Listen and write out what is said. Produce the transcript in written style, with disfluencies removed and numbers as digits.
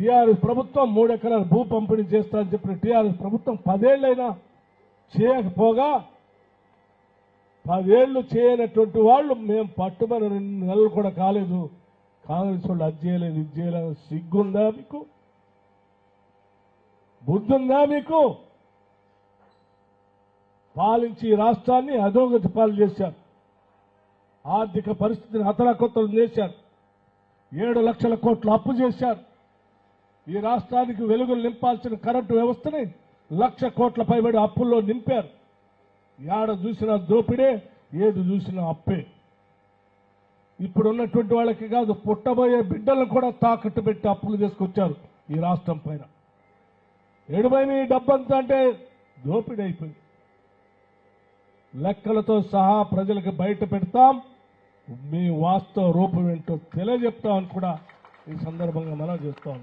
TRS ప్రభుత్వం 3 ఎకరాల భూ పంపిణీ చేస్తా అని చెప్పిన టీఆర్ఎస్ ప్రభుత్వం 10 ఏళ్లైనా చేయకపోగా 10 ఏళ్లు చేయనటువంటి వాళ్ళు మేము పట్టుమని 2 నెలలు కూడా కాలేదు, కాంగ్రెస్ వాళ్ళు అది చేయలేదు ఇది చేయలేదు. సిగ్గుందా మీకు? బుద్ధుందా మీకు? పాలించి ఈ రాష్ట్రాన్ని అధోగతి పాలు చేశారు, ఆర్థిక పరిస్థితిని అతలాకుతలం చేశారు, 7 లక్షల కోట్ల అప్పు చేశారు. ఈ రాష్ట్రానికి వెలుగులు నింపాల్సిన కరెంటు వ్యవస్థని 1 లక్ష కోట్ల పైబడి అప్పుల్లో నింపారు. ఏడ చూసినా దోపిడే, ఏది చూసినా అప్పే. ఇప్పుడున్నటువంటి వాళ్ళకి కాదు, పుట్టబోయే బిడ్డలను కూడా తాకట్టు పెట్టి అప్పులు తీసుకొచ్చారు ఈ రాష్ట్రం పైన. ఎడుమైన ఈ డబ్బంతా అంటే దోపిడీ అయిపోయింది. లెక్కలతో సహా ప్రజలకు బయట పెడతాం, మీ వాస్తవ రూపం ఏంటో తెలియజెప్తామని కూడా ఈ సందర్భంగా మనం చేస్తాం.